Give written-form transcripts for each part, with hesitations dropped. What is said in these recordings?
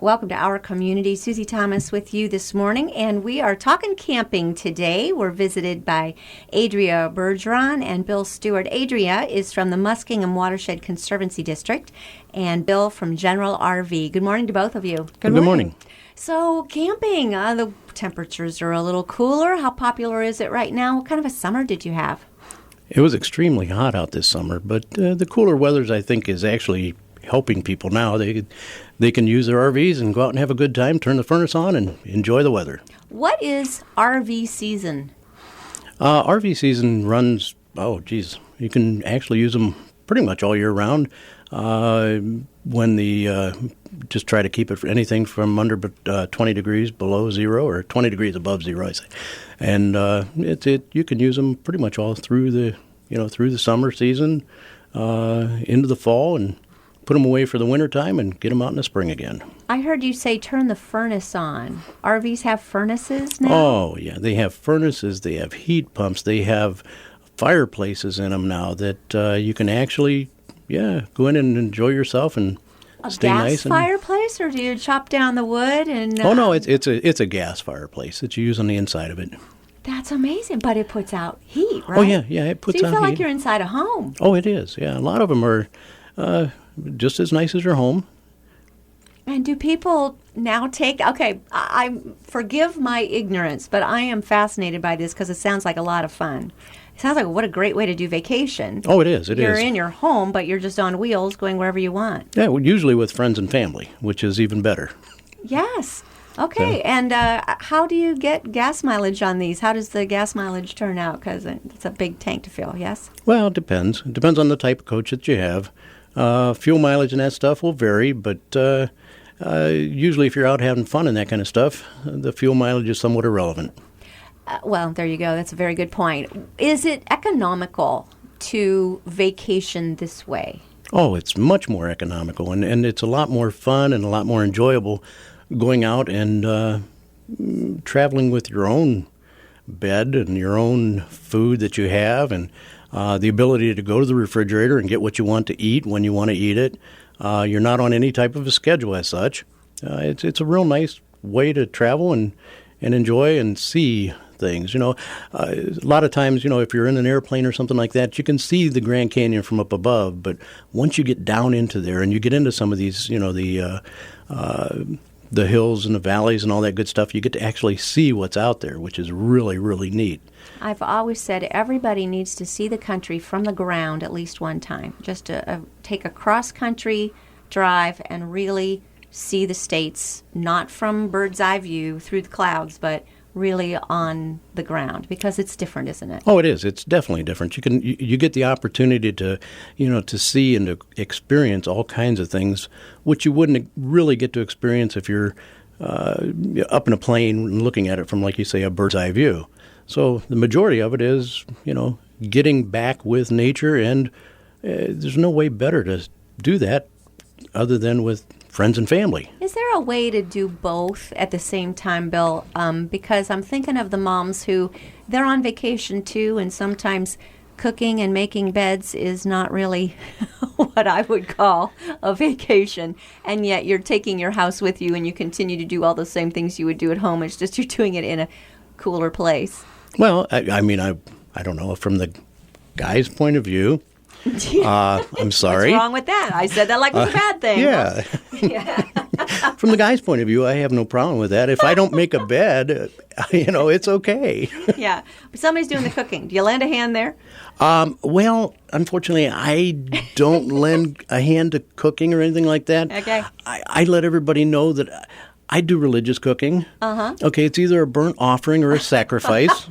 Welcome to our community. Susie Thomas with you this morning, and we are talking camping today. We're visited by Adria Bergeron and Bill Stewart. Adria is from the Muskingum Watershed Conservancy District, and Bill from General RV. Good morning to both of you. Good morning. So camping, the temperatures are a little cooler. How popular is it right now? What kind of a summer did you have? It was extremely hot out this summer, but the cooler weathers, I think, is actually helping people now. They can use their RVs and go out and have a good time, turn the furnace on, and enjoy the weather. What is RV season? RV season runs, you can actually use them pretty much all year round. Just try to keep it for anything from under 20 degrees below zero or 20 degrees above zero, I say. And you can use them pretty much all through the summer season, into the fall, and put them away for the winter time and get them out in the spring again. I heard you say turn the furnace on. RVs have furnaces now? Oh, yeah. They have furnaces. They have heat pumps. They have fireplaces in them now that you can actually, go in and enjoy yourself and stay nice. A gas fireplace, or do you chop down the wood? And Oh, no, it's a gas fireplace that you use on the inside of it. That's amazing, but it puts out heat, right? Oh, yeah, it puts out heat. So you feel like you're inside a home. Oh, it is, yeah. A lot of them are just as nice as your home. And do people now I forgive my ignorance, but I am fascinated by this because it sounds like a lot of fun. It sounds like what a great way to do vacation. Oh, it is. You're in your home, but you're just on wheels going wherever you want. Yeah, usually with friends and family, which is even better. Yes. Okay, and how do you get gas mileage on these? How does the gas mileage turn out? Because it's a big tank to fill, yes? Well, it depends. It depends on the type of coach that you have. Fuel mileage and that stuff will vary, but usually if you're out having fun and that kind of stuff, the fuel mileage is somewhat irrelevant. Well, there you go. That's a very good point. Is it economical to vacation this way? Oh, it's much more economical, and it's a lot more fun and a lot more enjoyable going out and traveling with your own bed and your own food that you have, and the ability to go to the refrigerator and get what you want to eat when you want to eat it. You're not on any type of a schedule as such. It's a real nice way to travel and enjoy and see things. A lot of times, if you're in an airplane or something like that, you can see the Grand Canyon from up above. But once you get down into there and you get into some of these, the hills and the valleys and all that good stuff, you get to actually see what's out there, which is really, really neat. I've always said everybody needs to see the country from the ground at least one time, just to take a cross-country drive and really see the states, not from bird's eye view through the clouds, but really on the ground, because it's different, isn't it? Oh, it is. It's definitely different. You get the opportunity to see and to experience all kinds of things, which you wouldn't really get to experience if you're up in a plane and looking at it from, like you say, a bird's eye view. So the majority of it is, getting back with nature, and there's no way better to do that other than with friends and family. Is there a way to do both at the same time, Bill? Because I'm thinking of the moms who, they're on vacation too, and sometimes cooking and making beds is not really what I would call a vacation, and yet you're taking your house with you and you continue to do all the same things you would do at home. It's just you're doing it in a cooler place. Well, I don't know. From the guy's point of view, I'm sorry. What's wrong with that? I said that like it was a bad thing. Yeah. Yeah. From the guy's point of view, I have no problem with that. If I don't make a bed, it's okay. Yeah. But somebody's doing the cooking. Do you lend a hand there? Well, unfortunately, I don't lend a hand to cooking or anything like that. Okay. I let everybody know that I do religious cooking. Uh-huh. Okay, it's either a burnt offering or a sacrifice.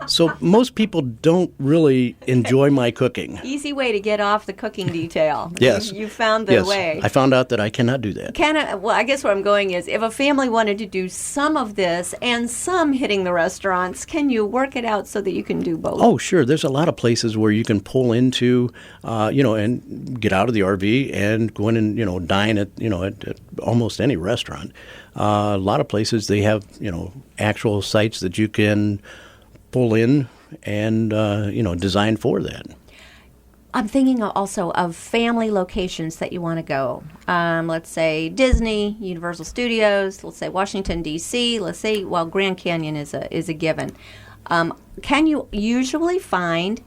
So most people don't really enjoy my cooking. Easy way to get off the cooking detail. Yes. You found the way. I found out that I cannot do that. Well, I guess where I'm going is, if a family wanted to do some of this and some hitting the restaurants, can you work it out so that you can do both? Oh, sure. There's a lot of places where you can pull into, and get out of the RV and go in and, dine at almost any restaurant. A lot of places, they have, actual sites that you can pull in and, design for that. I'm thinking also of family locations that you want to go. Let's say Disney, Universal Studios. Let's say Washington D.C. Let's say Grand Canyon is a given. Can you usually find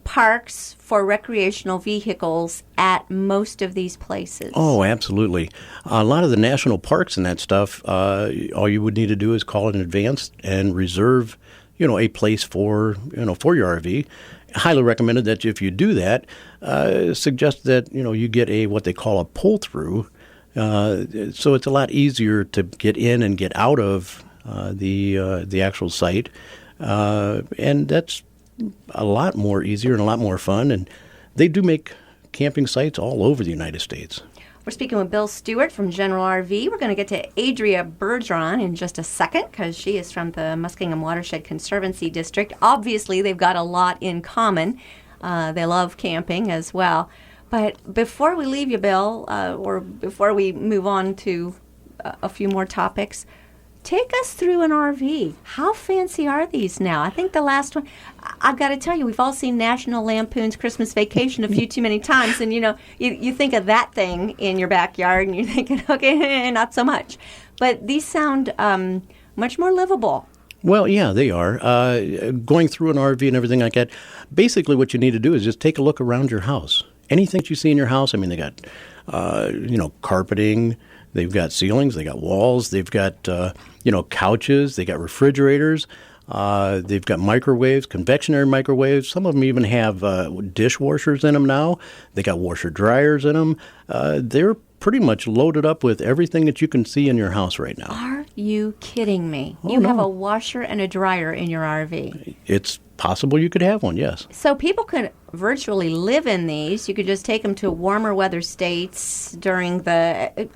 parks for recreational vehicles at most of these places? Oh, absolutely. A lot of the national parks and that stuff, all you would need to do is call in advance and reserve, a place for your RV. Highly recommended that if you do that, suggest that, you get what they call a pull-through. So it's a lot easier to get in and get out of the actual site. And that's a lot more easier and a lot more fun. And they do make camping sites all over the United States. We're speaking with Bill Stewart from General RV. We're going to get to Adria Bergeron in just a second because she is from the Muskingum Watershed Conservancy District. Obviously, they've got a lot in common. They love camping as well. But before we leave you, Bill, or before we move on to a few more topics, take us through an RV. How fancy are these now? I think the last one, I've got to tell you, we've all seen National Lampoon's Christmas Vacation a few too many times, and you think of that thing in your backyard, and you're thinking, okay, not so much. But these sound much more livable. Well, yeah, they are. Going through an RV and everything like that, basically what you need to do is just take a look around your house. Anything that you see in your house, they got, carpeting. They've got ceilings, they got walls, they've got, couches, they got refrigerators, they've got microwaves, convectionary microwaves. Some of them even have dishwashers in them now. They got washer dryers in them. They're pretty much loaded up with everything that you can see in your house right now. Are you kidding me? Oh, you no. have a washer and a dryer in your RV. It's possible you could have one, yes. So people could virtually live in these. You could just take them to warmer weather states during the...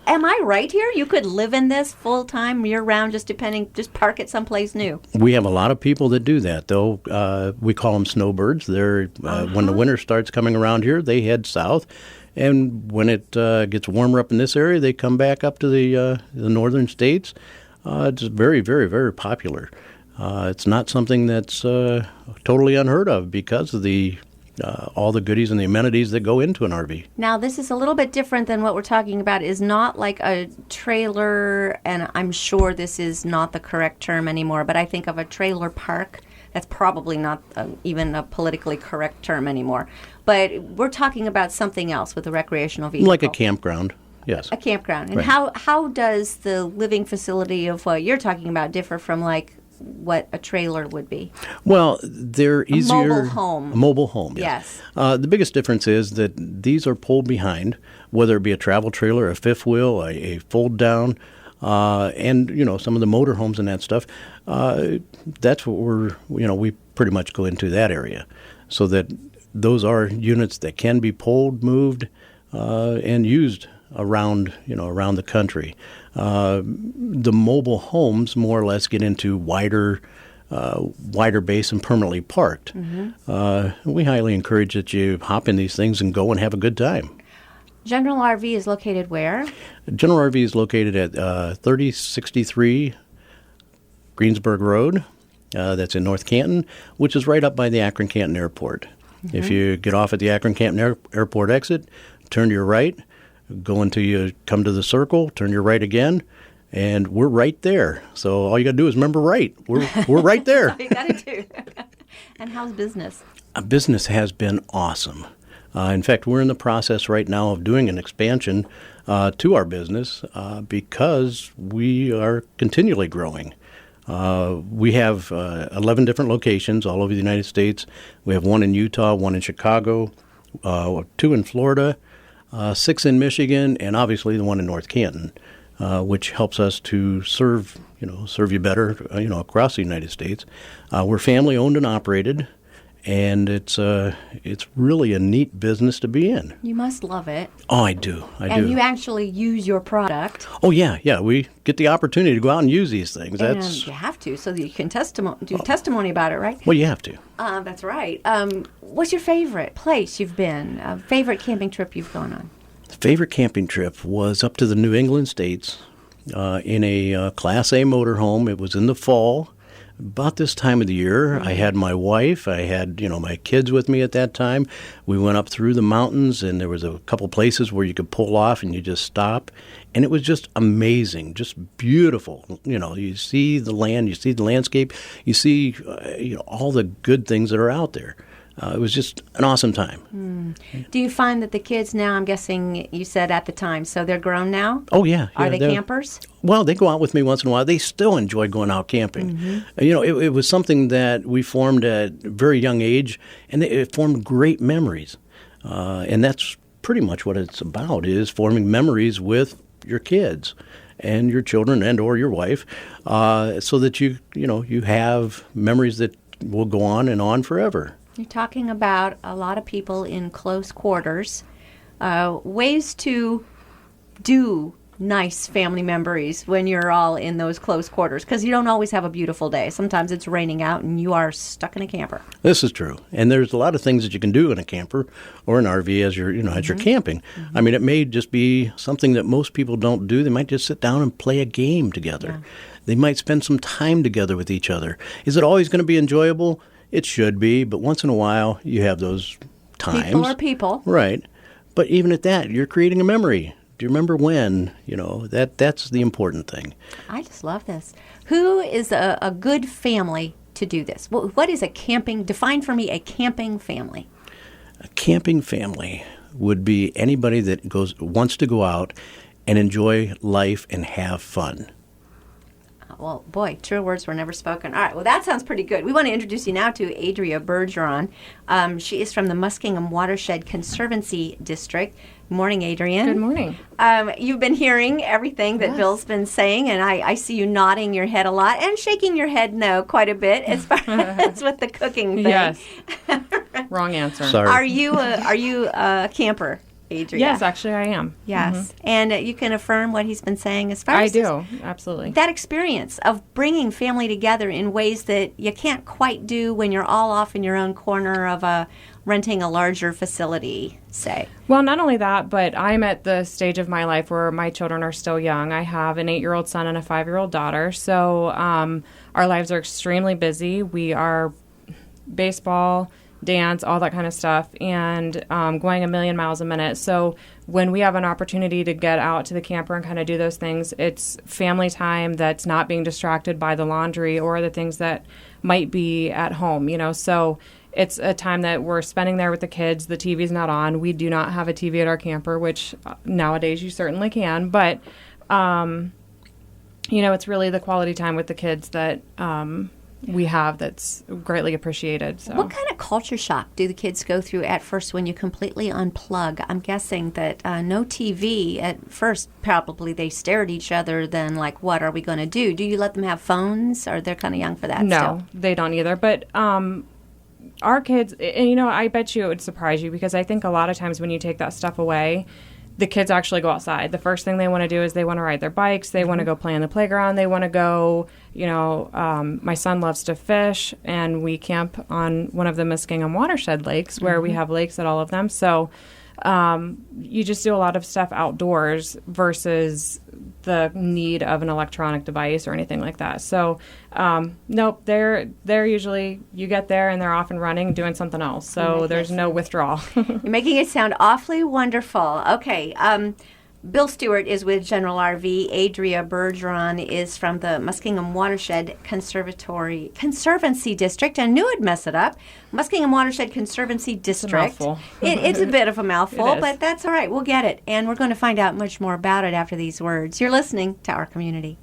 am I right here? You could live in this full-time, year-round, just park it someplace new. We have a lot of people that do that, though. We call them snowbirds. They're when the winter starts coming around here, they head south. And when it gets warmer up in this area, they come back up to the northern states. It's very, very, very popular. It's not something that's totally unheard of because of all the goodies and the amenities that go into an RV. Now, this is a little bit different than what we're talking about. It's not like a trailer, and I'm sure this is not the correct term anymore, but I think of a trailer park. That's probably not even a politically correct term anymore. But we're talking about something else with a recreational vehicle. Like a campground, yes. A campground. And right. How does the living facility of what you're talking about differ from like what a trailer would be? Well, they're easier. A mobile home. A mobile home, yes. The biggest difference is that these are pulled behind, whether it be a travel trailer, a fifth wheel, a fold down, and some of the motor homes and that stuff. That's what we pretty much go into that area, so that those are units that can be pulled, moved, and used around the country. The mobile homes more or less get into wider base and permanently parked. Mm-hmm. We highly encourage that you hop in these things and go and have a good time. General RV is located where? General RV is located at 3063 Greensburg Road. That's in North Canton, which is right up by the Akron-Canton Airport. Mm-hmm. If you get off at the Akron-Canton Airport exit, turn to your right, go until you come to the circle, turn your right again, and we're right there. So all you got to do is remember right. We're right there. That's all you got to do. And how's business? Business has been awesome. In fact, we're in the process right now of doing an expansion to our business because we are continually growing. We have 11 different locations all over the United States. We have one in Utah, one in Chicago, 2 in Florida, 6 in Michigan, and obviously the one in North Canton, which helps us to serve you better, across the United States. We're family owned and operated. And it's really a neat business to be in. You must love it. Oh, I do. And you actually use your product. Oh, yeah. We get the opportunity to go out and use these things. And you have to, so that you can do testimony about it, right? Well, you have to. That's right. What's your favorite place you've been? Favorite camping trip you've gone on? The favorite camping trip was up to the New England states in a Class A motorhome. It was in the fall. about this time of the year. I had my wife, I had, my kids with me at that time. We went up through the mountains, and there was a couple places where you could pull off and you just stop. And it was just amazing, just beautiful. You see the land, you see the landscape, you see, all the good things that are out there. It was just an awesome time. Do you find that the kids now, I'm guessing you said at the time, so they're grown now? Oh, yeah. Are they campers? Well, they go out with me once in a while. They still enjoy going out camping. It was something that we formed at a very young age, and it formed great memories. And that's pretty much what it's about, is forming memories with your kids and your children and or your wife, so that you have memories that will go on forever. You're talking about a lot of people in close quarters, ways to do nice family memories when you're all in those close quarters, because you don't always have a beautiful day. Sometimes it's raining out and you are stuck in a camper. This is true. And there's a lot of things that you can do in a camper or an RV as you're camping. I mean, it may just be something that most people don't do. They might just sit down and play a game together. Yeah. They might spend some time together with each other. Is it always going to be enjoyable? It should be, but once in a while, you have those times. People are people. Right. But even at that, you're creating a memory. Do you remember when? That's the important thing. I just love this. Who is a good family to do this? What is define for me a camping family. A camping family would be anybody that wants to go out and enjoy life and have fun. Well, boy, true words were never spoken. All right, well, that sounds pretty good. We want to introduce you now to Adria Bergeron. She is from the Muskingum Watershed Conservancy District. Good morning, Adrian. Good morning. You've been hearing everything that Bill's been saying, and I see you nodding your head a lot and shaking your head no quite a bit as far as with the cooking thing. Yes. Wrong answer. Sorry. Are you a camper? Adria. Yes, actually I am. Yes. And you can affirm what he's been saying as far as I do, absolutely. That experience of bringing family together in ways that you can't quite do when you're all off in your own corner of renting a larger facility, say. Well, not only that, but I'm at the stage of my life where my children are still young. I have an 8-year-old son and a 5-year-old daughter. So our lives are extremely busy. We are baseball, dance, all that kind of stuff, and going a million miles a minute. So when we have an opportunity to get out to the camper and kind of do those things, it's family time that's not being distracted by the laundry or the things that might be at home, So it's a time that we're spending there with the kids. The TV's not on. We do not have a TV at our camper, which nowadays you certainly can. But, it's really the quality time with the kids that we have that's greatly appreciated. So. What kind of culture shock do the kids go through at first when you completely unplug? I'm guessing that no TV at first, probably they stare at each other, then like, what are we going to do? Do you let them have phones, or they're kind of young for that No, still? They don't either. But our kids, and I bet you it would surprise you, because I think a lot of times when you take that stuff away, the kids actually go outside. The first thing they want to do is they want to ride their bikes. They want to go play on the playground. They want to go, my son loves to fish, and we camp on one of the Muskingum Watershed lakes where we have lakes at all of them. So you just do a lot of stuff outdoors versus the need of an electronic device or anything like that. So, nope, they're usually, you get there and they're off and running doing something else. So there's no withdrawal. You're making it sound awfully wonderful. Okay, Bill Stewart is with General RV. Adria Bergeron is from the Muskingum Watershed Conservancy District. I knew I'd mess it up. Muskingum Watershed Conservancy District. It's a mouthful. It's a bit of a mouthful, It is. but that's all right. We'll get it. And we're going to find out much more about it after these words. You're listening to Our Community.